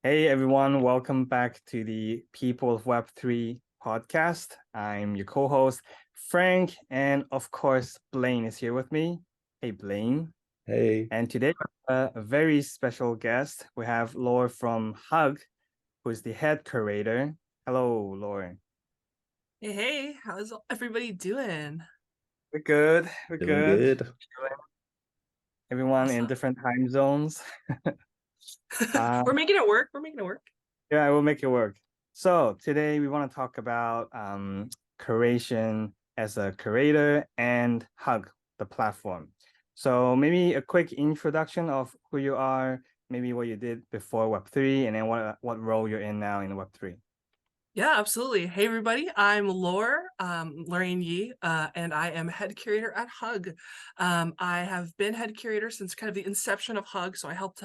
Hey everyone, welcome back to the People of Web3 podcast. I'm your co-host, Frank, and of course, Blaine is here with me. Hey, Blaine. Hey, And today, a very special guest. We have Lorr from Hug, who is the head curator. Hello, Lorr. Hey, how's everybody doing? We're good. We're doing good. good. Everyone in Awesome. different time zones. Uh, We're making it work. We're making it work. Yeah, I will make it work. So today we want to talk about curation as a curator and Hug, the platform. So maybe a quick introduction of who you are, maybe what you did before Web3, and then what role you're in now in Web3. Yeah, absolutely. Hey, everybody. I'm Lorr, Lorraine Yi, and I am head curator at Hug. I have been head curator since kind of the inception of Hug, so I help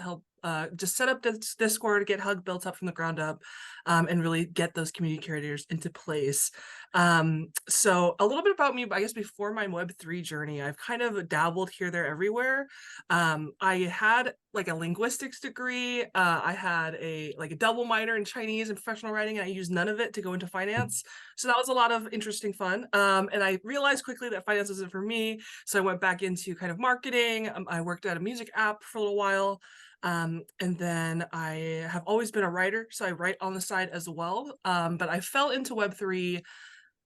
just set up this Discord, get Hug built up from the ground up, and really get those community curators into place. So a little bit about me, I guess before my Web3 journey, I've kind of dabbled here, there, everywhere. I had like a linguistics degree. I had a double minor in Chinese and professional writing, and I used none of it to go into finance. So that was a lot of interesting fun. And I realized quickly that finance isn't for me. So I went back into kind of marketing. I worked at a music app for a little while. And then I have always been a writer, so I write on the side as well. But I fell into Web3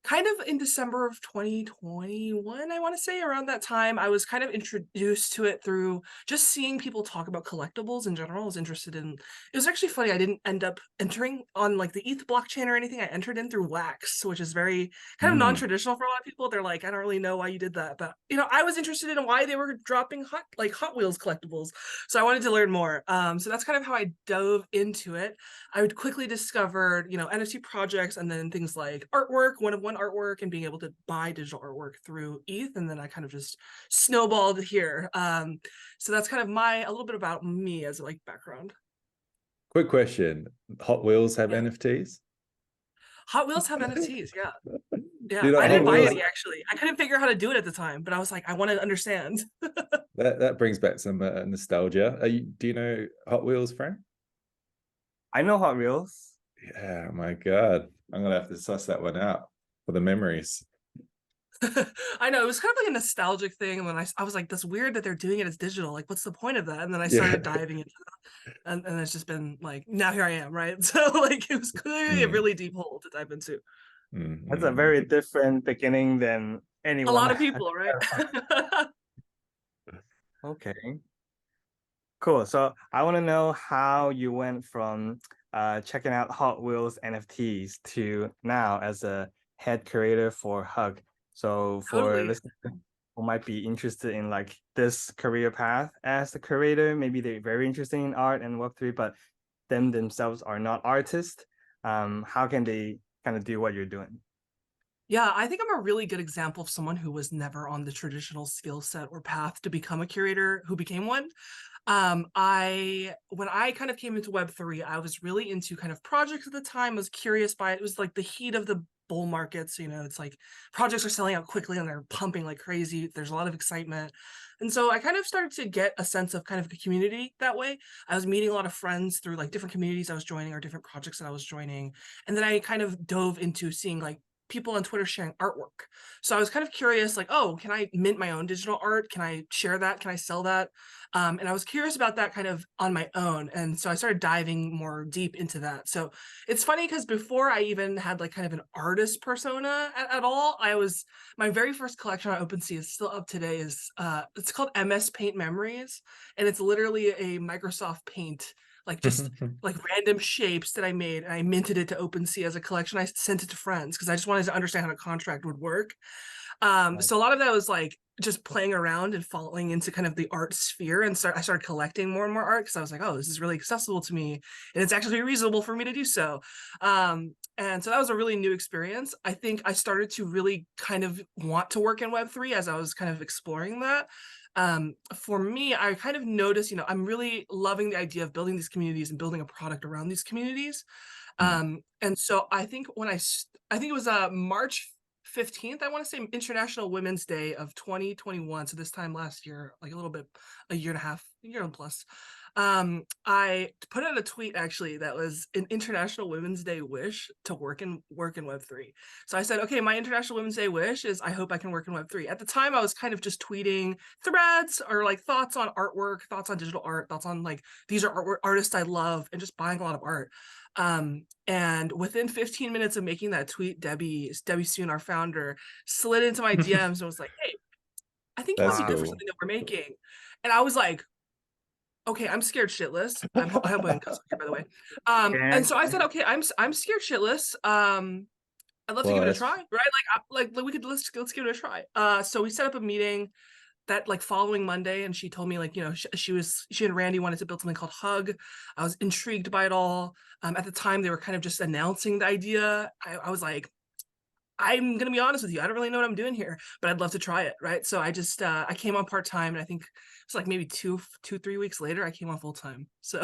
kind of in December of 2021, I want to say. Around that time, I was kind of introduced to it through just seeing people talk about collectibles in general. I was interested in it. Was actually funny. I didn't end up entering on like the ETH blockchain or anything. I entered in through Wax, which is very kind of Mm. non-traditional for a lot of people. They're like, I don't really know why you did that, but I was interested in why they were dropping Hot Wheels collectibles, so I wanted to learn more. So that's kind of how I dove into it. I would quickly discovered, NFT projects, and then things like artwork, one of one artwork, and being able to buy digital artwork through ETH. And then I kind of just snowballed here. So that's kind of a little bit about me as like background. Quick question. Hot Wheels have Yeah. NFTs? Hot Wheels have NFTs. Yeah. Do Yeah. you know I I Hot didn't didn't buy realize. Wheels? any actually. I couldn't figure out how to do it at the time, but I was like, I want to understand. That brings back some nostalgia. Do you know Hot Wheels, Frank? I know Hot Wheels. Yeah, my God. I'm gonna have to suss that one out for the memories. I know it was kind of like a nostalgic thing. And then I was like, that's weird that they're doing it as digital. Like, what's the point of that? And then I Yeah. started diving into that. And it's just been like, now here I am, right? So like it was clearly a Mm, really deep hole to dive into. That's a mm. very different beginning than A anyone. lot of people, right? Okay. Cool. So I want to know how you went from checking out Hot Wheels NFTs to now as a head curator for Hug. So for Totally. listeners who might be interested in like this career path as a curator, maybe they're very interested in art and Web3, but them themselves are not artists. How can they kind of do what you're doing? Yeah, I think I'm a really good example of someone who was never on the traditional skill set or path to become a curator who became one. When I kind of came into Web3, I was really into kind of projects at the time. I was curious by it. It was like the heat of the bull market. So, it's like projects are selling out quickly and they're pumping like crazy. There's a lot of excitement. And so I kind of started to get a sense of kind of a community that way. I was meeting a lot of friends through like different communities I was joining or different projects that I was joining. And then I kind of dove into seeing like people on Twitter sharing artwork. So I was kind of curious, like, oh, can I mint my own digital art? Can I share that? Can I sell that? And I was curious about that kind of on my own. And so I started diving more deep into that. So it's funny because before I even had like kind of an artist persona at all, my very first collection on OpenSea is still up today, is it's called MS Paint Memories. And it's literally a Microsoft Paint, like just like random shapes that I made, and I minted it to OpenSea as a collection. I sent it to friends because I just wanted to understand how the contract would work. Right. So a lot of that was like just playing around and falling into kind of the art sphere, and I started collecting more and more art because I was like, oh, this is really accessible to me, and it's actually reasonable for me to do so. And so that was a really new experience. I think I started to really kind of want to work in Web3 as I was kind of exploring that. For me, I kind of noticed, I'm really loving the idea of building these communities and building a product around these communities. Mm. And so I think I think it was March 15th, I want to say, International Women's Day of 2021. So this time last year, like a little bit, a year and a half, a year and plus. I put out a tweet actually that was an International Women's Day wish to work in Web3. So I said, okay, my International Women's Day wish is I hope I can work in Web3. At the time, I was kind of just tweeting threads or like thoughts on artwork, thoughts on digital art, thoughts on like these are artists I love, and just buying a lot of art. And within 15 minutes of making that tweet, Debbie Soon, our founder, slid into my DMs and was like, hey, I think you would That's be good for cool. something that we're making. And I was like, okay, I'm scared shitless. I hope I didn't cuss here, by the way. And so I said, okay, I'm scared shitless. I'd love to give it a try, right? Like we could let's give it a try. So we set up a meeting that like following Monday, and she told me like, you know, she and Randy wanted to build something called Hug. I was intrigued by it all. At the time, they were kind of just announcing the idea. I was like, I'm gonna be honest with you, I don't really know what I'm doing here, but I'd love to try it, right? So I just I came on part-time, and I think it's like maybe 3 weeks later I came on full-time. So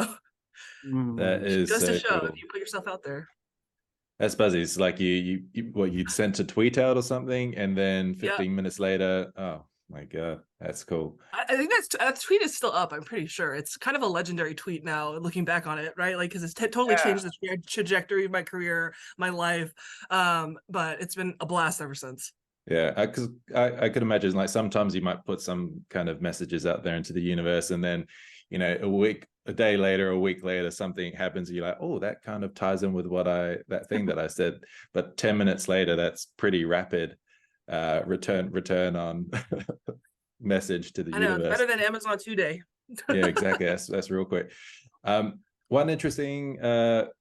That is just to so show cool. if you put yourself out there. That's buzzy. It's like you'd sent a tweet out or something, and then 15 minutes later, oh my God, that's cool. I think that tweet is still up. I'm pretty sure it's kind of a legendary tweet now, looking back on it, right? Like, because it's totally changed the trajectory of my career, my life. But it's been a blast ever since. Yeah, because I could imagine like sometimes you might put some kind of messages out there into the universe, and then, you know, a day later, a week later, something happens, and you're like, oh, that kind of ties in with that thing that I said. But 10 minutes later, that's pretty rapid return on message to the universe. Better than Amazon 2-day. Yeah, exactly. That's real quick. One interesting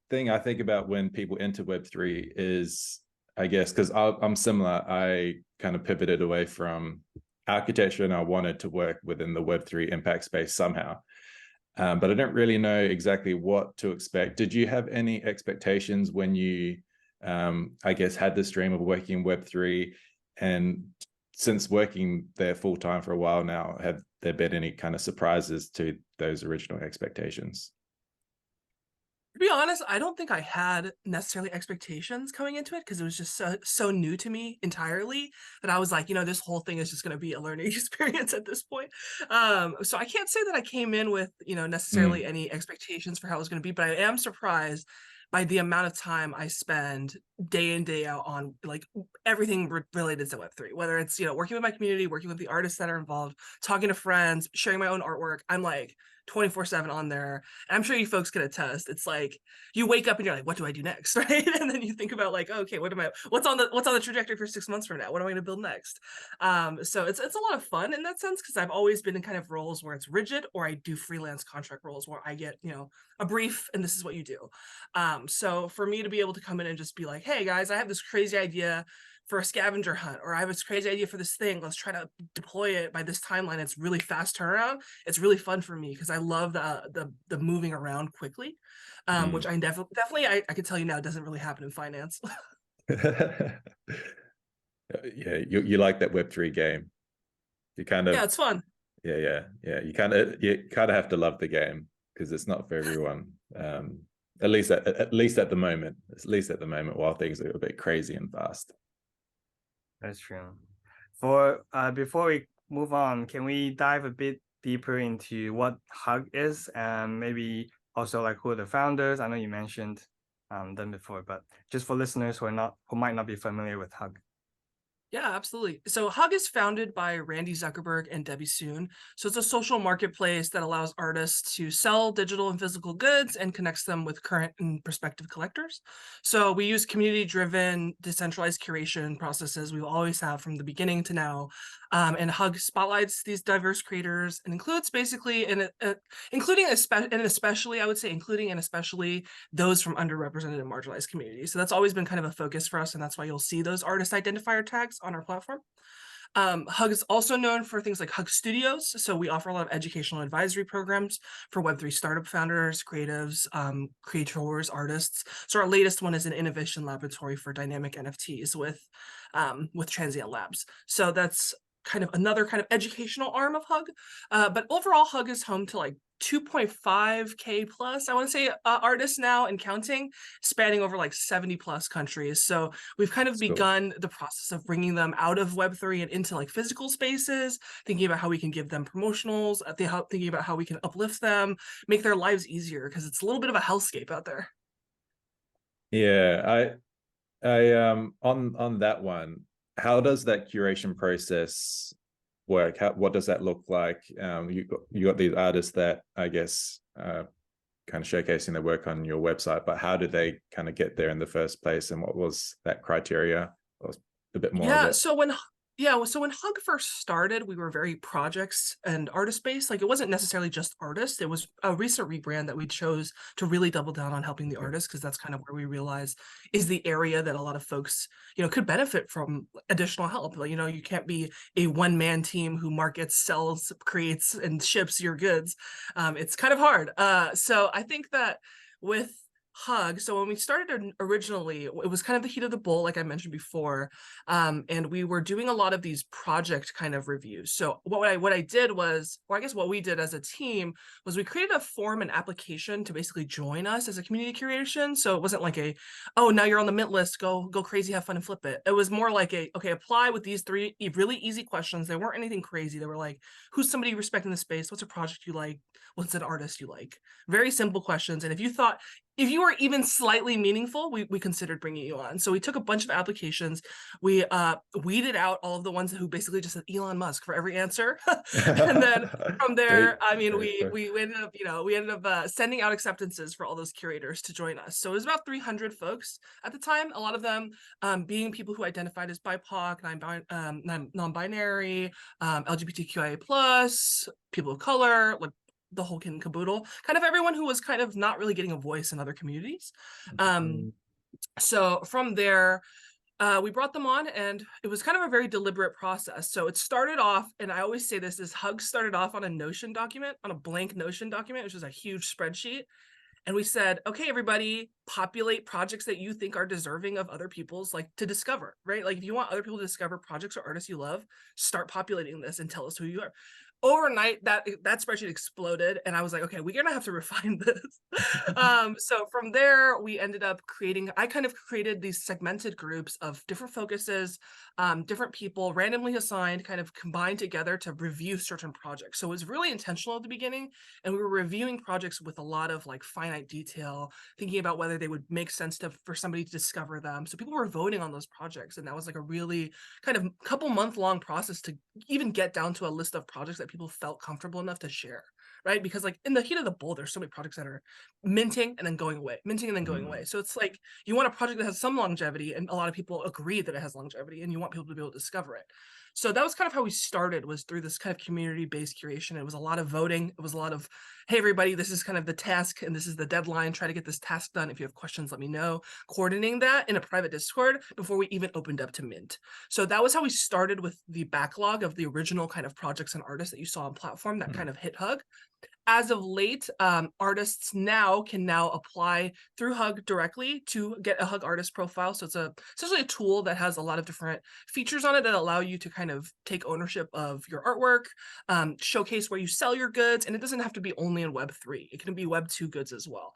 thing I think about when people enter Web3 is, I guess, because I'm similar, I kind of pivoted away from architecture and I wanted to work within the Web3 impact space somehow. But I didn't really know exactly what to expect. Did you have any expectations when you, I guess, had this dream of working in Web3? And since working there full time for a while now, have there been any kind of surprises to those original expectations? To be honest, I don't think I had necessarily expectations coming into it, because it was just so new to me entirely that I was like, you know, this whole thing is just going to be a learning experience at this point. So I can't say that I came in with, you know, necessarily any expectations for how it was going to be, but I am surprised by the amount of time I spend day in, day out on like everything related to Web3, whether it's, you know, working with my community, working with the artists that are involved, talking to friends, sharing my own artwork. I'm like 24/7 on there. And I'm sure you folks can attest. It's like you wake up and you're like, what do I do next? Right. And then you think about like, okay, what's on the trajectory for 6 months from now? What am I going to build next? So it's a lot of fun in that sense, because I've always been in kind of roles where it's rigid, or I do freelance contract roles where I get, you know, a brief and this is what you do. So for me to be able to come in and just be like, hey guys, I have this crazy idea for a scavenger hunt, or I have this crazy idea for this thing, let's try to deploy it by this timeline. It's really fast turnaround. It's really fun for me because I love the moving around quickly, which I definitely I can tell you now doesn't really happen in finance. Yeah, you like that Web3 game. You kind of, yeah, it's fun. Yeah. You kind of have to love the game, because it's not for everyone. At least at the moment. At least at the moment, while things are a bit crazy and fast. That's true. Before we move on, can we dive a bit deeper into what Hug is, and maybe also like who are the founders? I know you mentioned them before, but just for listeners who might not be familiar with Hug. Yeah, absolutely. So Hug is founded by Randy Zuckerberg and Debbie Soon. So it's a social marketplace that allows artists to sell digital and physical goods and connects them with current and prospective collectors. So we use community-driven, decentralized curation processes we will always have from the beginning to now. And Hug spotlights these diverse creators and includes basically, including and especially those from underrepresented and marginalized communities. So that's always been kind of a focus for us, and that's why you'll see those artist identifier tags on our platform. Hug is also known for things like Hug Studios. So we offer a lot of educational advisory programs for Web3 startup founders, creatives, creators, artists. So our latest one is an innovation laboratory for dynamic NFTs with Transient Labs. So that's kind of another kind of educational arm of Hug. But overall, Hug is home to like 2.5K plus, I want to say, artists now and counting, spanning over like 70 plus countries. So we've kind of begun the process of bringing them out of Web3 and into like physical spaces, thinking about how we can give them promotionals, thinking about how we can uplift them, make their lives easier, because it's a little bit of a hellscape out there. Yeah, I on that one, how does that curation process work? What does that look like? You got these artists that I guess kind of showcasing their work on your website, but how did they kind of get there in the first place, and what was that criteria? Was a bit more of it. So when Hug first started, we were very projects and artist based. Like, it wasn't necessarily just artists. It was a recent rebrand that we chose to really double down on helping the artists, because that's kind of where we realize is the area that a lot of folks, could benefit from additional help. Like, you can't be a one-man team who markets, sells, creates, and ships your goods. It's kind of hard. So I think that with Hug, so when we started originally, it was kind of the heat of the bull, like I mentioned before, and we were doing a lot of these project kind of reviews. So what I did was, or I guess what we did as a team, was we created a form and application to basically join us as a community curation. So it wasn't like oh, now you're on the mint list, go crazy, have fun and flip it. It was more like okay, apply with these 3 really easy questions. They weren't anything crazy. They were like, who's somebody respecting the space? What's a project you like? What's an artist you like? Very simple questions. And if you were even slightly meaningful, we considered bringing you on. So we took a bunch of applications. We weeded out all of the ones who basically just said Elon Musk for every answer. And then from there, I mean, we ended up sending out acceptances for all those curators to join us. So it was about 300 folks at the time. A lot of them being people who identified as BIPOC, non-binary, LGBTQIA+, people of color, like the whole kit and caboodle, kind of everyone who was kind of not really getting a voice in other communities. So from there, we brought them on, and it was kind of a very deliberate process. So it started off, and I always say this Hug started off on a Notion document, on a blank Notion document, which was a huge spreadsheet. And we said, okay, everybody, populate projects that you think are deserving of other people's, like, to discover, right? Like, if you want other people to discover projects or artists you love, start populating this and tell us who you are. Overnight, that spreadsheet exploded, and I was like, okay, we're gonna have to refine this. So from there, we ended up I kind of created these segmented groups of different focuses, different people randomly assigned, kind of combined together to review certain projects. So it was really intentional at the beginning, and we were reviewing projects with a lot of like finite detail, thinking about whether they would make sense for somebody to discover them. So people were voting on those projects, and that was like a really kind of couple month long process to even get down to a list of projects that people felt comfortable enough to share, right? Because like in the heat of the bull, there's so many projects that are minting and then going away, minting and then going away. So it's like you want a project that has some longevity, and a lot of people agree that it has longevity, and you want people to be able to discover it. So that was kind of how we started, was through this kind of community-based curation. It was a lot of voting. It was a lot of, hey, everybody, this is kind of the task, and this is the deadline. Try to get this task done. If you have questions, let me know. Coordinating that in a private Discord before we even opened up to mint. So that was how we started with the backlog of the original kind of projects and artists that you saw on platform that kind of hit Hug. As of late, artists can now apply through Hug directly to get a Hug artist profile. So it's essentially a tool that has a lot of different features on it that allow you to kind of take ownership of your artwork, showcase where you sell your goods, and it doesn't have to be only in Web3. It can be Web2 goods as well.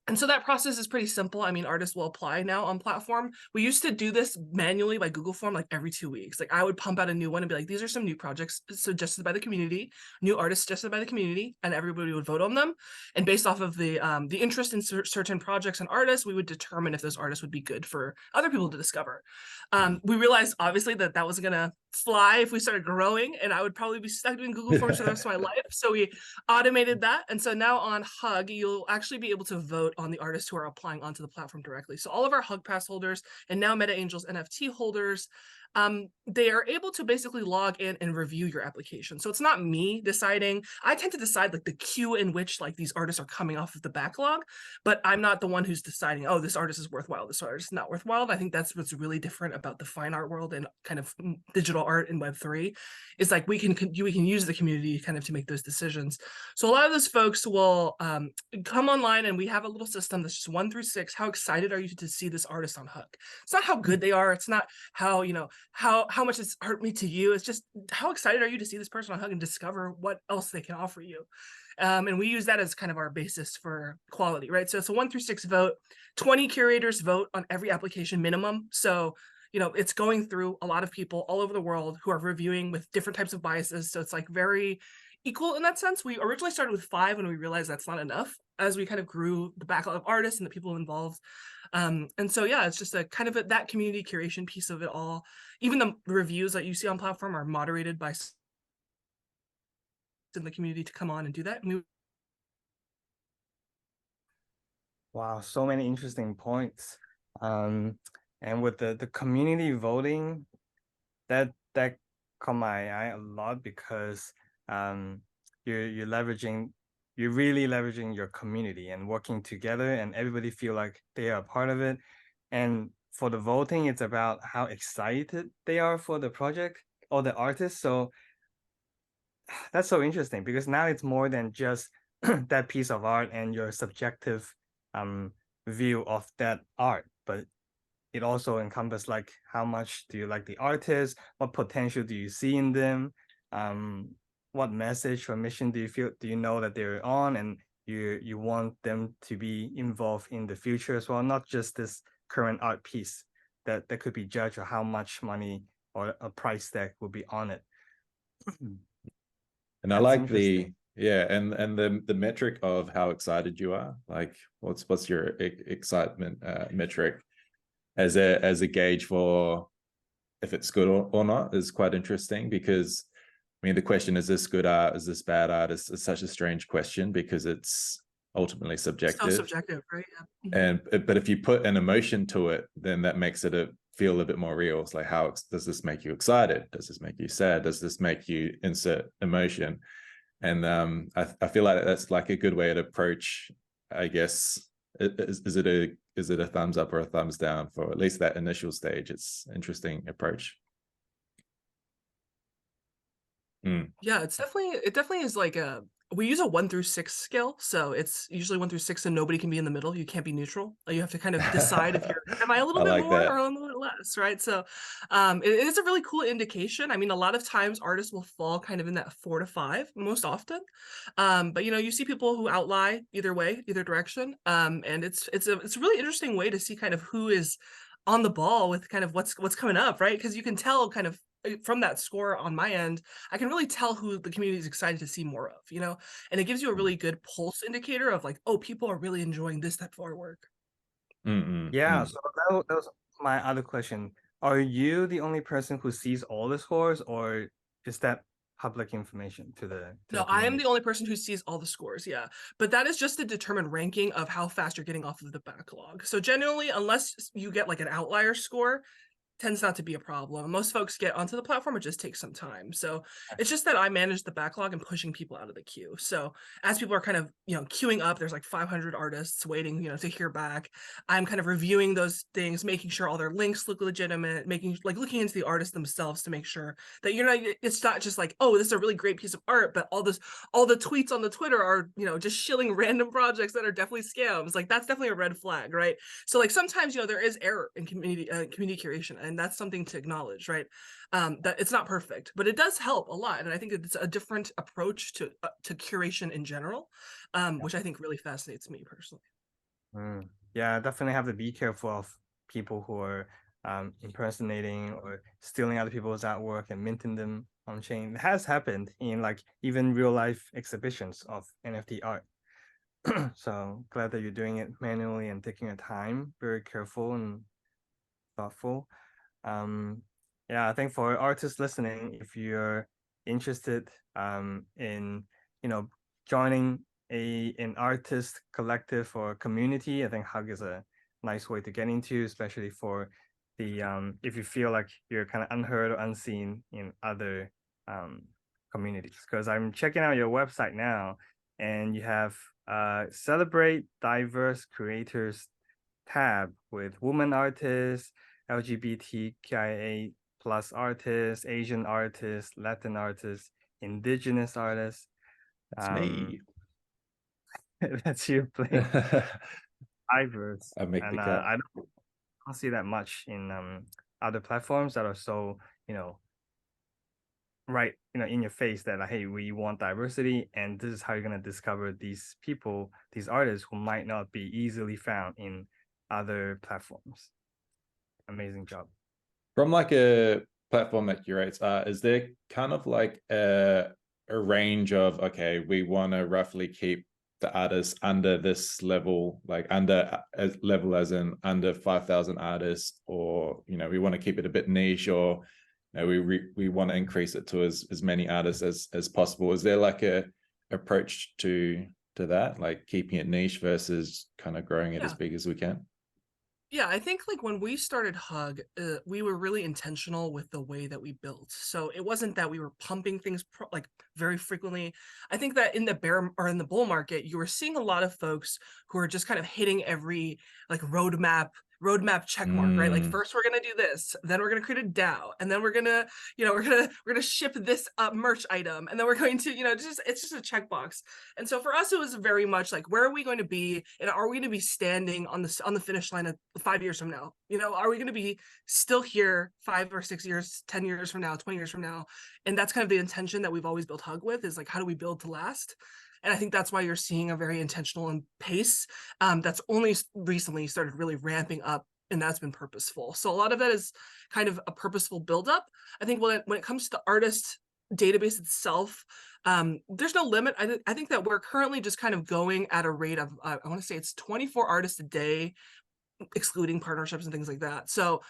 And so that process is pretty simple. I mean, artists will apply now on platform. We used to do this manually by Google Form like every 2 weeks. Like I would pump out a new one and be like, these are some new projects suggested by the community, new artists suggested by the community, and everybody would vote on them. And based off of the interest in certain projects and artists, we would determine if those artists would be good for other people to discover. We realized obviously that wasn't gonna fly if we started growing, and I would probably be stuck doing Google Forms for the rest of my life. So we automated that. And so now on Hug, you'll actually be able to vote on the artists who are applying onto the platform directly. So all of our Hug Pass holders and now Meta Angels NFT holders, they are able to basically log in and review your application. So it's not me deciding. I tend to decide like the queue in which like these artists are coming off of the backlog, but I'm not the one who's deciding, oh, this artist is worthwhile, this artist is not worthwhile. I think that's what's really different about the fine art world and kind of digital art in Web3. Is like we can use the community kind of to make those decisions. So a lot of those folks will come online, and we have a little system that's just 1 through 6. How excited are you to see this artist on Hug? It's not how good they are. It's not how, how much it's art mean to you. It's just how excited are you to see this person on Hug and discover what else they can offer you. And we use that as kind of our basis for quality, right? So it's a 1 through 6 vote. 20 curators vote on every application minimum. So it's going through a lot of people all over the world who are reviewing with different types of biases. So it's like very equal in that sense. We originally started with 5 and we realized that's not enough as we kind of grew the backlog of artists and the people involved. And so, yeah, it's just a kind of that community curation piece of it all. Even the reviews that you see on platform are moderated by in the community to come on and do that. And Wow, so many interesting points. And with the community voting, that caught my eye a lot because you're really leveraging your community and working together, and everybody feel like they are a part of it. And for the voting, it's about how excited they are for the project or the artist. So that's so interesting because now it's more than just that piece of art and your subjective view of that art, but it also encompasses like how much do you like the artist, what potential do you see in them, what message or mission do you know that they're on, and you want them to be involved in the future as well, not just this current art piece that could be judged or how much money or a price tag will be on it. And I That's like interesting. and the metric of how excited you are. Like what's your excitement metric as a gauge for if it's good or not is quite interesting, because I mean the question, is this good art, is this bad art, is such a strange question because it's ultimately so subjective. subjective, right? Yeah. And but if you put an emotion to it, then that makes it feel a bit more real. It's like, how does this make you excited? Does this make you sad? Does this make you insert emotion? And I feel like that's like a good way to approach, I guess. Is it a thumbs up or a thumbs down for at least that initial stage? It's an interesting approach. Yeah, it definitely is like we use a 1 through 6 scale, so it's usually 1 through 6 and nobody can be in the middle. You can't be neutral. You have to kind of decide if am I a little I bit like more that. or a little bit less, right? So it is a really cool indication. I mean, a lot of times artists will fall kind of in that 4 to 5 most often. But you see people who outlie either way, either direction. And it's a really interesting way to see kind of who is on the ball with kind of what's coming up, right? Because you can tell kind of from that score on my end, I can really tell who the community is excited to see more of, and it gives you a really good pulse indicator of like, oh, people are really enjoying this type of artwork. Yeah, so that was my other question. Are you the only person who sees all the scores, or is that public information to the No, I am community? the only person who sees all the scores, yeah. But that is just to determine ranking of how fast you're getting off of the backlog. So generally, unless you get like an outlier score, tends not to be a problem. Most folks get onto the platform, it just takes some time. So it's just that I manage the backlog and pushing people out of the queue. So as people are kind of, queuing up, there's like 500 artists waiting, to hear back. I'm kind of reviewing those things, making sure all their links look legitimate, looking into the artists themselves to make sure that, it's not just like, oh, this is a really great piece of art, but all the tweets on the Twitter are, just shilling random projects that are definitely scams. Like that's definitely a red flag, right? So like sometimes, there is error in community communication, and that's something to acknowledge, right? That it's not perfect, but it does help a lot, and I think it's a different approach to curation in general, which I think really fascinates me personally. Yeah, definitely have to be careful of people who are impersonating or stealing other people's artwork and minting them on chain. It has happened in like even real life exhibitions of NFT art. So glad that you're doing it manually and taking your time, very careful and thoughtful. Yeah, I think for artists listening, if you're interested in joining an artist collective or community, I think Hug is a nice way to get into, especially for the if you feel like you're kind of unheard or unseen in other communities. Because I'm checking out your website now, and you have celebrate diverse creators tab with women artists, LGBTQIA plus artists, Asian artists, Latin artists, indigenous artists. It's me. That's you playing diverse. I make And the cut. I don't see that much in other platforms that are so, right, in your face that like, hey, we want diversity, and this is how you're gonna discover these people, these artists who might not be easily found in other platforms. Amazing job. From like a platform that curates art, is there kind of like a range of, okay, we want to roughly keep the artists under this level, like under level as in under 5,000 artists, or we want to keep it a bit niche, or we want to increase it to as many artists as possible? Is there like a approach to that, like keeping it niche versus kind of growing it as big as we can? Yeah, I think like when we started Hug, we were really intentional with the way that we built. So it wasn't that we were pumping things like very frequently. I think that in the bear or in the bull market, you were seeing a lot of folks who are just kind of hitting every like roadmap check mark, right? Like first we're gonna do this, then we're gonna create a DAO, and then we're gonna, we're gonna ship this merch item, and then we're going to, it's just a checkbox. And so for us, it was very much like, where are we going to be, and are we going to be standing on the finish line 5 years from now? Are we going to be still here 5 or 6 years, 10 years from now, 20 years from now? And that's kind of the intention that we've always built Hug with, is like, how do we build to last? And I think that's why you're seeing a very intentional pace that's only recently started really ramping up, and that's been purposeful. So a lot of that is kind of a purposeful buildup. I think when it comes to the artist database itself, there's no limit. I think that we're currently just kind of going at a rate of, I want to say it's 24 artists a day, excluding partnerships and things like that. So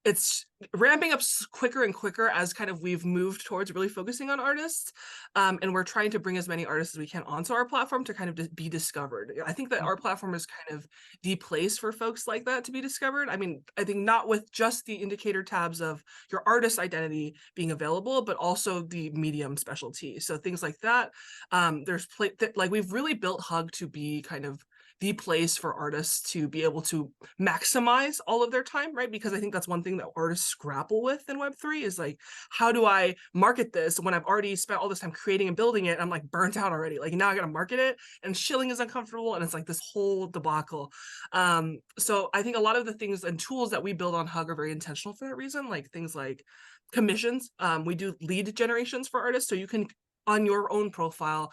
it's ramping up quicker and quicker as kind of we've moved towards really focusing on artists, and we're trying to bring as many artists as we can onto our platform to kind of be discovered. I think that our platform is kind of the place for folks like that to be discovered. I mean, I think not with just the indicator tabs of your artist identity being available, but also the medium specialty. So things like that. There's like we've really built Hug to be kind of the place for artists to be able to maximize all of their time, right? Because I think that's one thing that artists grapple with in Web3 is like, how do I market this when I've already spent all this time creating and building it? I'm like burnt out already. Like now I got to market it, and shilling is uncomfortable, and it's like this whole debacle. So I think a lot of the things and tools that we build on Hug are very intentional for that reason, like things like commissions. We do lead generations for artists, so you can, on your own profile,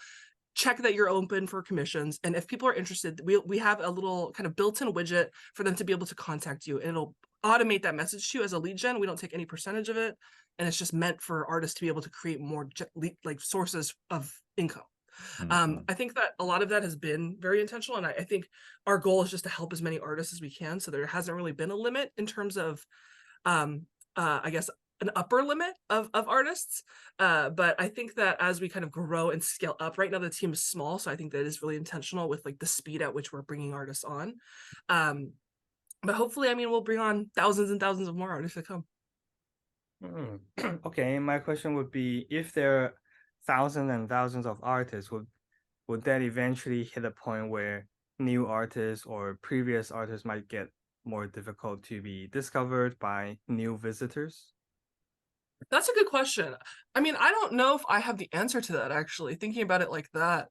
check that you're open for commissions. And if people are interested, we have a little kind of built-in widget for them to be able to contact you, and it'll automate that message to you as a lead gen. We don't take any percentage of it, and it's just meant for artists to be able to create more like sources of income. I think that a lot of that has been very intentional, and I think our goal is just to help as many artists as we can. So there hasn't really been a limit in terms of I guess an upper limit of artists, but I think that as we kind of grow and scale up, right now the team is small, so I think that is really intentional with like the speed at which we're bringing artists on. But hopefully, I mean, we'll bring on thousands and thousands of more artists to come. Okay, my question would be, if there are thousands and thousands of artists, would that eventually hit a point where new artists or previous artists might get more difficult to be discovered by new visitors? That's a good question. I mean, I don't know if I have the answer to that, actually, thinking about it like that.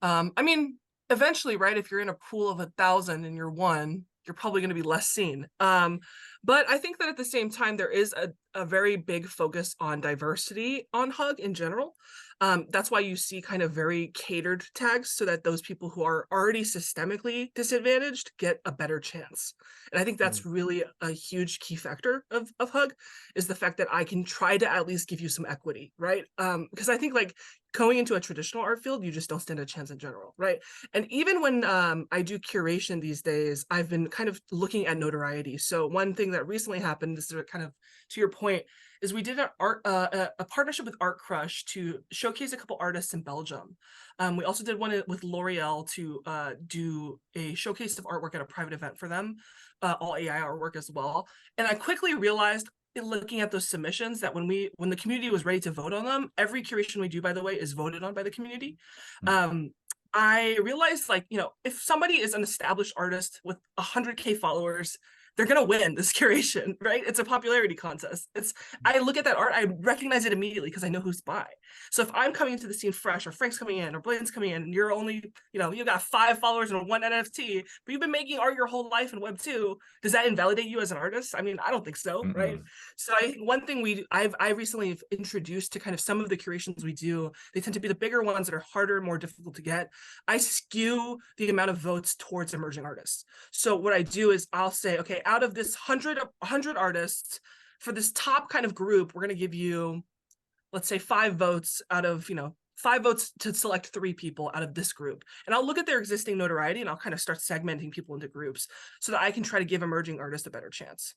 I mean, eventually, right, if you're in a pool of 1,000 and you're one, you're probably going to be less seen. But I think that at the same time, there is a very big focus on diversity on Hug in general. That's why you see kind of very catered tags, so that those people who are already systemically disadvantaged get a better chance. And I think that's really a huge key factor of Hug, is the fact that I can try to at least give you some equity, right? Because I think like going into a traditional art field, you just don't stand a chance in general, right? And even when I do curation these days, I've been kind of looking at notoriety. So one thing that recently happened, this is kind of to your point, is we did a partnership with Art Crush to showcase a couple artists in Belgium. We also did one with L'Oreal to do a showcase of artwork at a private event for them, all AI artwork as well. And I quickly realized, looking at those submissions, that when the community was ready to vote on them, every curation we do, by the way, is voted on by the community. I realized, like, if somebody is an established artist with 100K followers, they're gonna win this curation, right? It's a popularity contest. I look at that art, I recognize it immediately because I know who's by. So if I'm coming into the scene fresh, or Frank's coming in, or Blaine's coming in, and you're only, you got 5 followers and 1 NFT, but you've been making art your whole life in Web2, does that invalidate you as an artist? I mean, I don't think so, right? So I think one thing I recently introduced to kind of some of the curations we do, they tend to be the bigger ones that are harder, more difficult to get. I skew the amount of votes towards emerging artists. So what I do is I'll say, okay, out of this 100 artists, for this top kind of group, we're going to give you, let's say, 5 votes out of, 5 votes to select 3 people out of this group. And I'll look at their existing notoriety and I'll kind of start segmenting people into groups so that I can try to give emerging artists a better chance.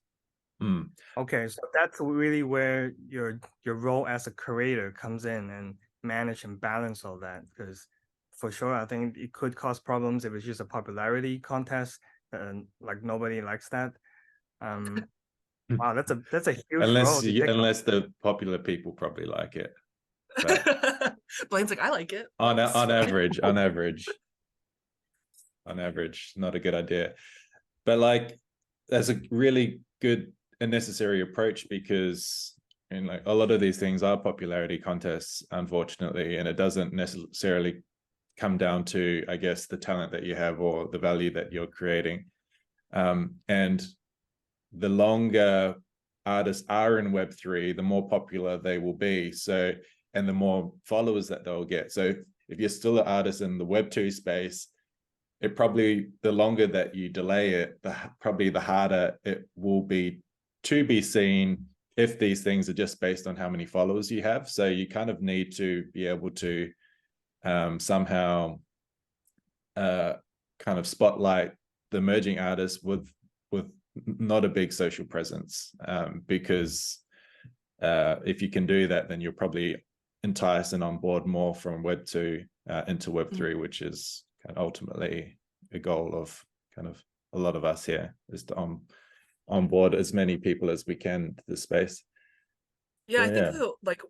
Okay, so that's really where your role as a curator comes in, and manage and balance all that, because for sure I think it could cause problems if it's just a popularity contest, and like nobody likes that. Wow, that's a huge role to take unless the popular people probably like it. But Blaine's like, I like it. on average, not a good idea. But like, that's a really good and necessary approach, because like a lot of these things are popularity contests, unfortunately, and it doesn't necessarily come down to, I guess, the talent that you have or the value that you're creating. And the longer artists are in Web3, the more popular they will be. So, and the more followers that they'll get. So if you're still an artist in the Web2 space, it probably, the longer that you delay it, probably the harder it will be to be seen, if these things are just based on how many followers you have. So you kind of need to be able to somehow kind of spotlight the emerging artists with not a big social presence, because if you can do that, then you'll probably entice and onboard more from Web 2 into Web 3, which is kind of ultimately a goal of kind of a lot of us here, is to onboard as many people as we can to the space. Yeah, I think like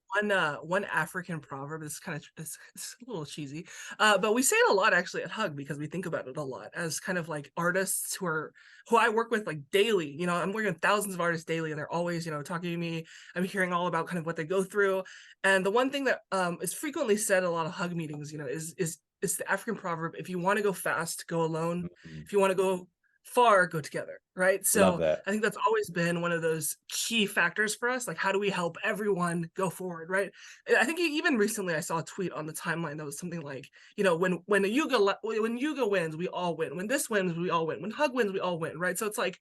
one African proverb is kind of, it's a little cheesy, but we say it a lot actually at Hug, because we think about it a lot as kind of like artists who I work with like daily. I'm working with thousands of artists daily, and they're always talking to me. I'm hearing all about kind of what they go through, and the one thing that is frequently said at a lot of Hug meetings, is the African proverb: if you want to go fast, go alone. If you want to go far, go together, right? So I think that's always been one of those key factors for us. Like, how do we help everyone go forward, right? I think even recently I saw a tweet on the timeline that was something like, when Yuga wins, we all win. When this wins, we all win. When Hug wins, we all win, right? So it's like,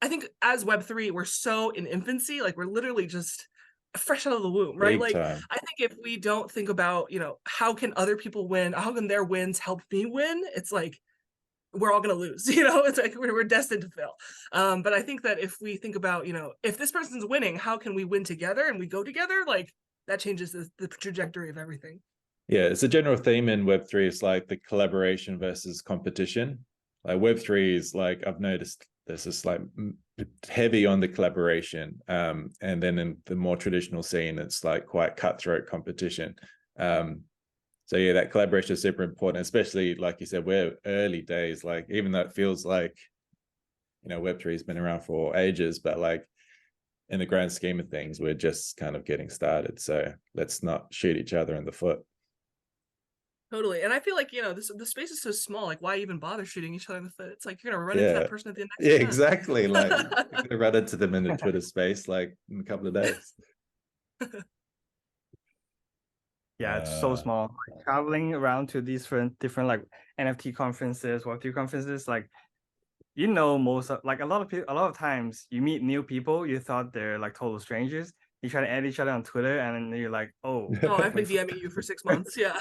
I think as Web3, we're so in infancy, like we're literally just fresh out of the womb, right? Like, I think if we don't think about, how can other people win? How can their wins help me win? It's like, we're all going to lose, it's like we're destined to fail. But I think that if we think about, if this person's winning, how can we win together, and we go together, like that changes the trajectory of everything. Yeah, it's a general theme in Web3. It's like the collaboration versus competition. Like Web3 is like, I've noticed this is like heavy on the collaboration. And then in the more traditional scene, it's like quite cutthroat competition. So yeah, that collaboration is super important, especially like you said, we're early days. Like, even though it feels like, Web3 has been around for ages, but like in the grand scheme of things, we're just kind of getting started. So let's not shoot each other in the foot. Totally. And I feel like, the space is so small, like why even bother shooting each other in the foot? It's like, you're going to run into that person at the next event. Exactly. Like, you're going to run into them in the Twitter space, like in a couple of days. Yeah, it's so small. Like, traveling around to these different like NFT conferences, Web3 conferences, like, most of, like, a lot of times you meet new people, you thought they're like total strangers. You try to add each other on Twitter, and then you're like, oh, I've been DMing you for 6 months. Yeah.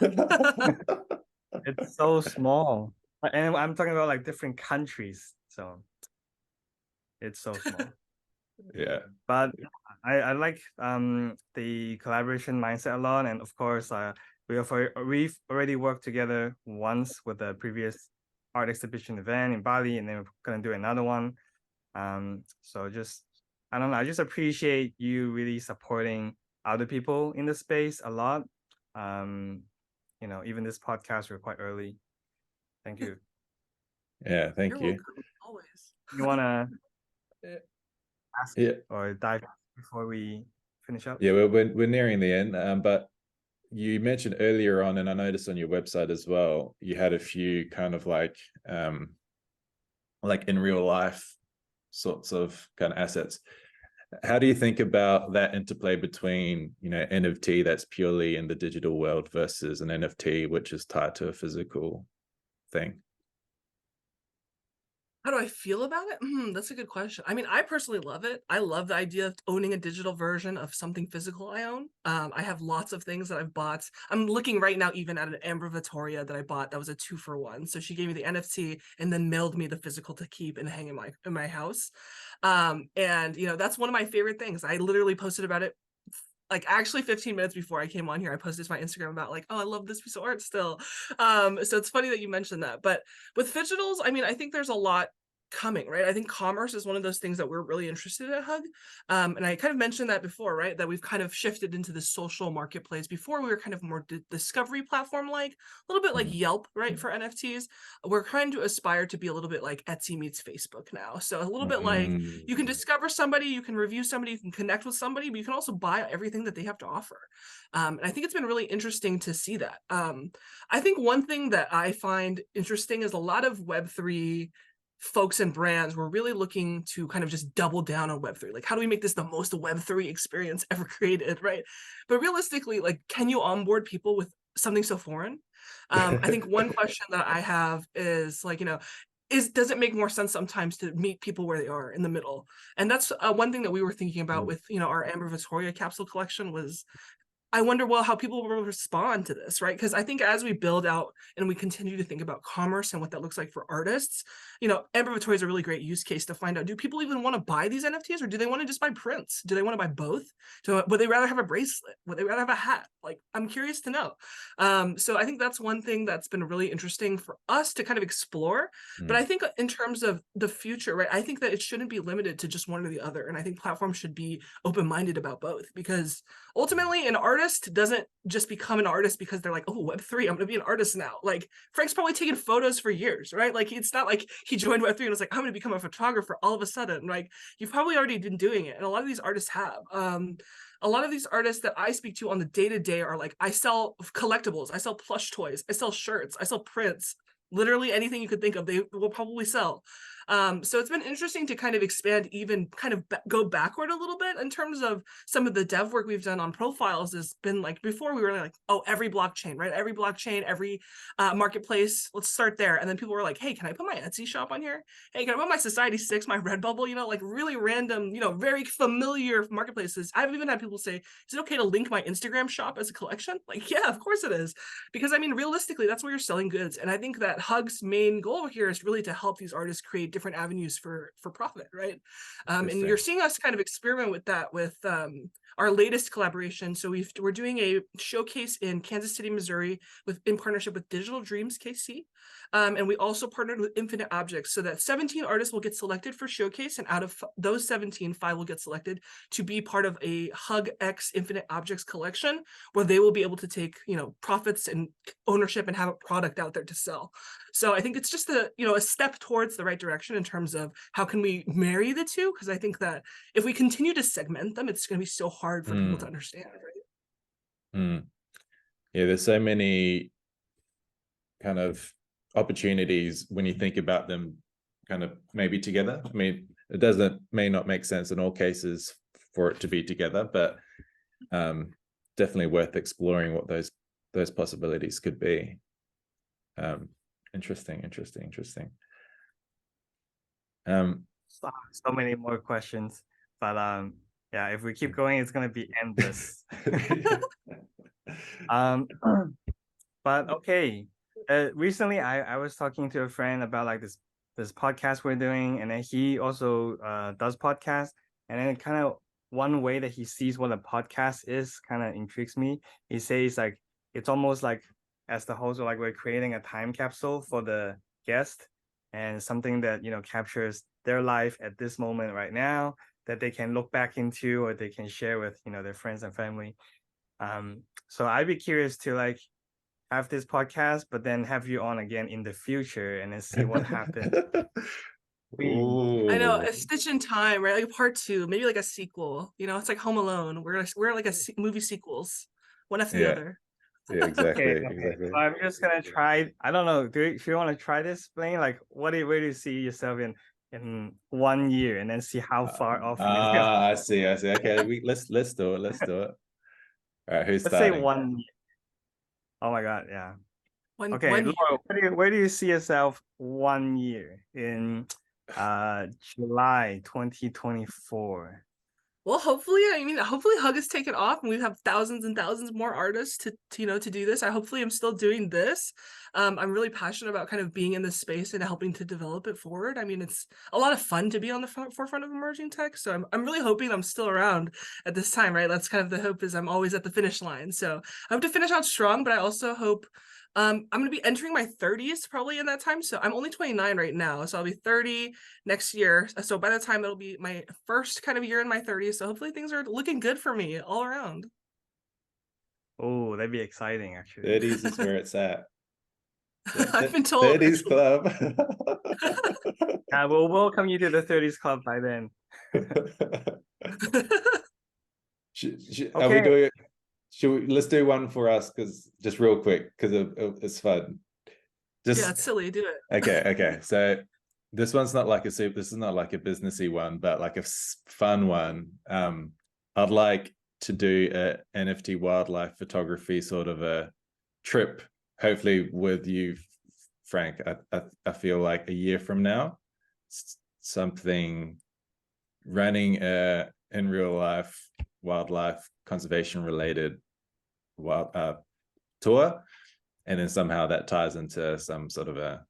It's so small. And I'm talking about like different countries, so it's so small. Yeah. But I like the collaboration mindset a lot, and of course we've already worked together once with the previous art exhibition event in Bali, and then we're gonna do another one. So just, I don't know, I just appreciate you really supporting other people in the space a lot. Even this podcast, we're quite early. Thank you. Yeah, thank you. Welcome, always. You wanna ask Yeah, or dive before we finish up? yeah, we're nearing the end, but you mentioned earlier on, and I noticed on your website as well, you had a few kind of like in real life sorts of kind of assets. How do you think about that interplay between, you know, NFT that's purely in the digital world versus an NFT which is tied to a physical thing? How do I feel about it? That's a good question. I mean, I personally love it. I love the idea of owning a digital version of something physical I own. I have lots of things that I've bought. I'm looking right now even at an Amber Vittoria that I bought that was a 2-for-1. So she gave me the NFT and then mailed me the physical to keep and hang in my house. And you know, that's one of my favorite things. I literally posted about it like actually 15 minutes before I came on here. I posted to my Instagram about like, oh, I love this piece of art still. So it's funny that you mentioned that. But with digitals, I mean, I think there's a lot coming, right? I think commerce is one of those things that we're really interested in at Hug. And I kind of mentioned that before, right? That we've kind of shifted into the social marketplace. Before we were kind of more discovery platform like, a little bit like Yelp, right? For NFTs. We're trying to aspire to be a little bit like Etsy meets Facebook now. So a little bit like you can discover somebody, you can review somebody, you can connect with somebody, but you can also buy everything that they have to offer. And I think it's been really interesting to see that. I think one thing that I find interesting is a lot of Web3 folks and brands were really looking to kind of just double down on Web3. Like, how do we make this the most Web3 experience ever created, right? But realistically, like, can you onboard people with something so foreign? I think one question that I have is like, you know, does it make more sense sometimes to meet people where they are in the middle? And that's one thing that we were thinking about with, you know, our Amber Victoria capsule collection was I wonder, well, how people will respond to this, right? Because I think as we build out and we continue to think about commerce and what that looks like for artists, you know, Amber Victoria is a really great use case to find out, do people even want to buy these NFTs or do they want to just buy prints? Do they want to buy both? So would they rather have a bracelet? Would they rather have a hat? Like, I'm curious to know. So I think that's one thing that's been really interesting for us to kind of explore. But I think in terms of the future, right, I think that it shouldn't be limited to just one or the other. And I think platforms should be open-minded about both because ultimately an artist doesn't just become an artist because they're like, oh, Web3, I'm gonna be an artist now. Like Frank's probably taken photos for years, right? Like it's not like he joined Web3 and was like, I'm gonna become a photographer all of a sudden. Like you've probably already been doing it, and a lot of these artists have. A lot of these artists that I speak to on the day-to-day are like, I sell collectibles, I sell plush toys, I sell shirts, I sell prints, literally anything you could think of, they will probably sell. So it's been interesting to kind of expand, even kind of go backward a little bit in terms of some of the dev work we've done on profiles has been like, before we were like, oh, every blockchain, right? Every blockchain, every marketplace, let's start there. And then people were like, hey, can I put my Etsy shop on here? Hey, can I put my Society6, my Redbubble, you know, like really random, you know, very familiar marketplaces. I've even had people say, is it okay to link my Instagram shop as a collection? Like, yeah, of course it is. Because I mean, realistically, that's where you're selling goods. And I think that Hug's main goal here is really to help these artists create different avenues for profit, right? And you're seeing us kind of experiment with that with our latest collaboration. So we're doing a showcase in Kansas City, Missouri, in partnership with Digital Dreams KC. And we also partnered with Infinite Objects so that 17 artists will get selected for showcase, and out of those 17, 5 will get selected to be part of a Hug X Infinite Objects collection, where they will be able to take, you know, profits and ownership and have a product out there to sell. So I think it's just a, you know, a step towards the right direction in terms of how can we marry the two, because I think that if we continue to segment them, it's going to be so hard for people to understand, right? Yeah, there's so many kind of opportunities when you think about them kind of maybe together. I mean, it may not make sense in all cases for it to be together, but definitely worth exploring what those possibilities could be. Interesting. So many more questions, but yeah, if we keep going, it's gonna be endless. But okay. Recently I was talking to a friend about like this podcast we're doing, and then he also does podcasts, and then kind of one way that he sees what a podcast is kind of intrigues me. He says like it's almost like, as the host, like we're creating a time capsule for the guest, and something that, you know, captures their life at this moment right now that they can look back into or they can share with, you know, their friends and family. So I'd be curious to like have this podcast, but then have you on again in the future and then see what happens. I I know, Ooh, a Stitch in Time, right? Like part 2, maybe like a sequel. You know, it's like Home Alone. We're like a movie sequels, one after the yeah, other. yeah, exactly, Okay, exactly. so I'm just gonna try. I don't know. If you want to try this, explain like where do you see yourself in 1 year, and then see how far off you go. I see, I see. Okay, let's do it. Let's do it. All right, who's Let's say starting? 1 year. Oh my God, yeah. Okay, One year. Laura, where do you see yourself 1 year in July 2024? Well, hopefully, I mean, hopefully Hug is taken off and we have thousands and thousands more artists to do this. Hopefully I'm still doing this. I'm really passionate about kind of being in this space and helping to develop it forward. I mean, it's a lot of fun to be on the forefront of emerging tech. So I'm really hoping I'm still around at this time, right? That's kind of the hope, is I'm always at the finish line. So I hope to finish out strong, but I also hope I'm going to be entering my 30s probably in that time. So I'm only 29 right now. So I'll be 30 next year. So by the time it'll be my first kind of year in my 30s. So hopefully things are looking good for me all around. Oh, that'd be exciting, actually. 30s is where it's at. I've been told. 30s club. Yeah, we'll welcome you to the 30s club by then. Are we Okay. doing it? Let's do one for us, because just real quick, because it's fun. Yeah, it's silly. Do it. Okay. So this one's not like this is not like a businessy one, but like a fun one. I'd like to do a NFT wildlife photography sort of a trip, hopefully with you, Frank. I feel like a year from now, something running a in real life wildlife conservation related tour, and then somehow that ties into some sort of a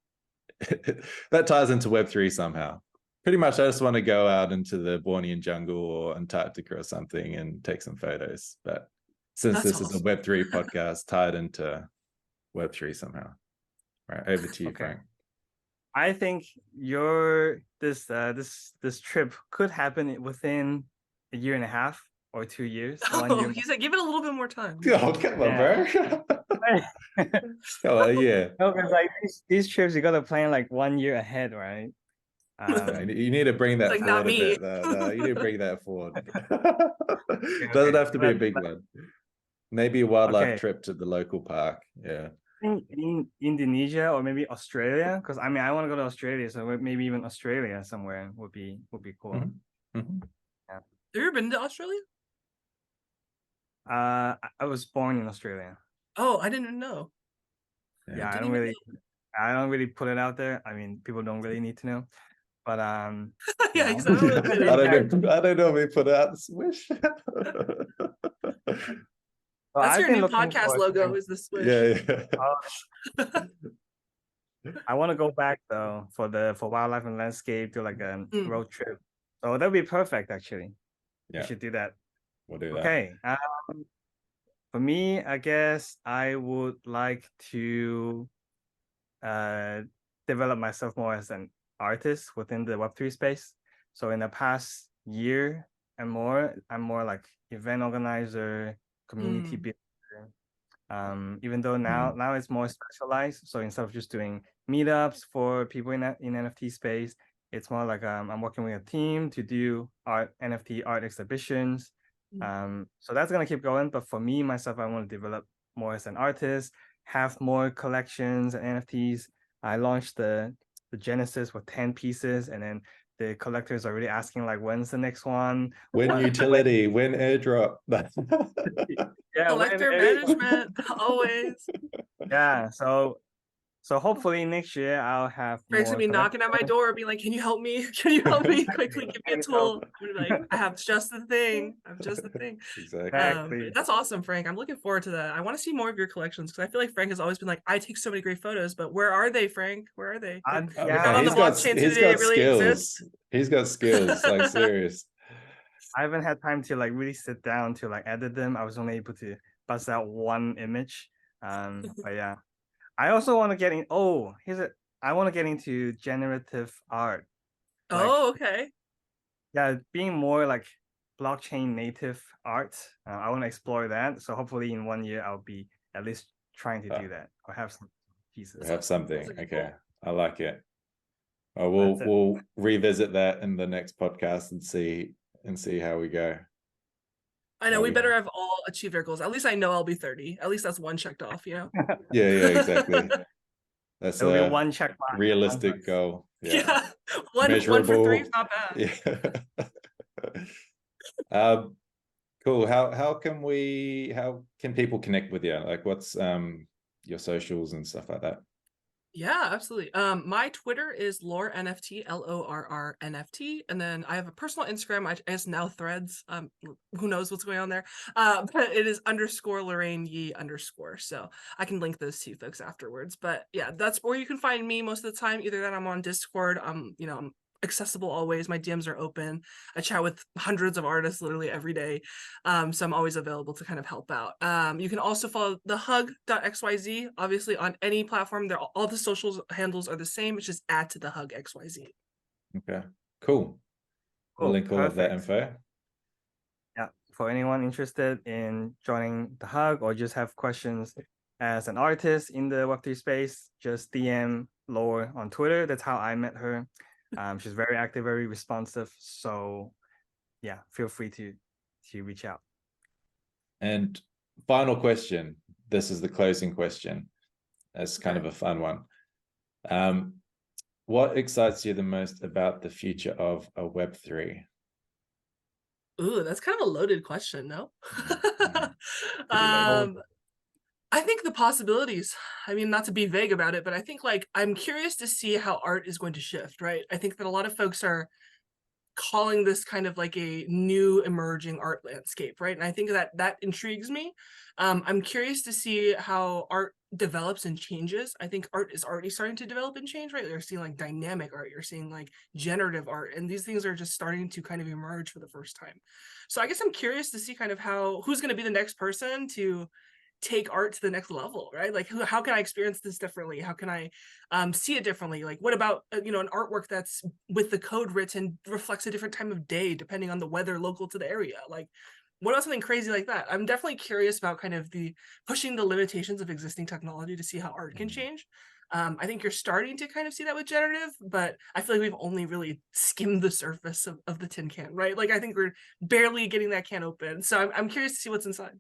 that ties into Web3 somehow. Pretty much, I just want to go out into the Bornean jungle or Antarctica or something and take some photos. But since That's this is a awesome. Web3 podcast, tied into Web3 somehow. All right, over to you, Okay. Frank. I think this trip could happen within a year and a half or 2 years. 1 year. He said, give it a little bit more time. Oh, come on, bro. Oh, yeah. No, because like these trips you gotta plan like 1 year ahead, right? You need to bring that Like, forward not a me. bit. No, you need to bring that forward. Doesn't okay. have to be a big one. Maybe a wildlife Okay. trip to the local park. Yeah. In Indonesia or maybe Australia, because I mean I want to go to Australia, so maybe even Australia somewhere would be cool. Mm-hmm. Mm-hmm. Yeah. Have you ever been to Australia? I was born in Australia. Oh, I didn't know. Yeah, Didn't even I don't really put it out there. I mean, people don't really need to know. But know. yeah. Yeah, because I don't really put it I out there. don't know. I don't know if we put out the swish. Well, That's I've your been new looking podcast for logo, is the Swish. Yeah. I want to go back though for wildlife and landscape to like a road trip. So that would be perfect actually. Yeah. We should do that. We'll do that. Okay. For me, I guess I would like to develop myself more as an artist within the Web3 space. So in the past year and more, I'm more like event organizer, community builder. Even though now it's more specialized. So instead of just doing meetups for people in NFT space, it's more like I'm working with a team to do NFT art exhibitions. So that's gonna keep going. But for me myself, I want to develop more as an artist, have more collections and NFTs. I launched the Genesis with 10 pieces, and then the collectors are really asking like, when's the next one? When utility, when airdrop. Yeah, Collector management, always. Yeah, so hopefully next year I'll have Frank's more gonna be knocking at my door, being like, "Can you help me? Can you help me quickly? Give me a tool." I'm gonna be like, "I have just the thing. I have just the thing." Exactly. That's awesome, Frank. I'm looking forward to that. I want to see more of your collections, because I feel like Frank has always been like, "I take so many great photos, but where are they, Frank? Where are they? Like, Yeah, on the blockchain he's today, got it really skills. exists." He's got skills, like serious. I haven't had time to like really sit down to like edit them. I was only able to bust out one image. But yeah, I also want to get in. Oh, I want to get into generative art. Like, Oh, okay. yeah, being more like blockchain native art. I want to explore that. So hopefully in 1 year I'll be at least trying to do that or have some pieces. We have something. Okay, I like it. We'll revisit that in the next podcast and see how we go. I know we better have all achieved our goals. At least I know I'll be 30. At least that's one checked off, you know? Yeah, exactly. That's It'll be one check mark. realistic goal. Yeah. One Measurable. for 3 is not bad. Yeah. Cool. How can people connect with you? Like what's your socials and stuff like that? Yeah, absolutely. My Twitter is Lorr NFT, Lorr NFT, and then I have a personal Instagram. I guess now Threads. Who knows what's going on there? But it is _Lorraine_Yee_. So I can link those to you folks afterwards. But yeah, that's where you can find me most of the time. Either that I'm on Discord. I'm accessible always. My DMs are open. I chat with hundreds of artists literally every day. So I'm always available to kind of help out. You can also follow the hug.xyz, obviously on any platform. All the socials handles are the same. It's just add to the hug XYZ. Okay, cool. We'll link all of that info. Yeah, for anyone interested in joining the hug or just have questions as an artist in the Web3 space, just DM Lorr on Twitter. That's how I met her. She's very active, very responsive. So yeah, feel free to reach out. And final question. This is the closing question. It's kind of a fun one. What excites you the most about the future of a Web3? Ooh, that's kind of a loaded question, no? I think the possibilities, I mean, not to be vague about it, but I think like I'm curious to see how art is going to shift, right? I think that a lot of folks are calling this kind of like a new emerging art landscape, right? And I think that intrigues me. I'm curious to see how art develops and changes. I think art is already starting to develop and change, right? You're seeing like dynamic art, you're seeing like generative art, and these things are just starting to kind of emerge for the first time. So I guess I'm curious to see kind of who's going to be the next person to take art to the next level, right? Like how can I experience this differently? How can I see it differently? Like what about an artwork that's with the code written reflects a different time of day depending on the weather local to the area? Like what about something crazy like that? I'm definitely curious about kind of the pushing the limitations of existing technology to see how art can change. I think you're starting to kind of see that with generative, but I feel like we've only really skimmed the surface of the tin can, right? Like I think we're barely getting that can open. So I'm curious to see what's inside.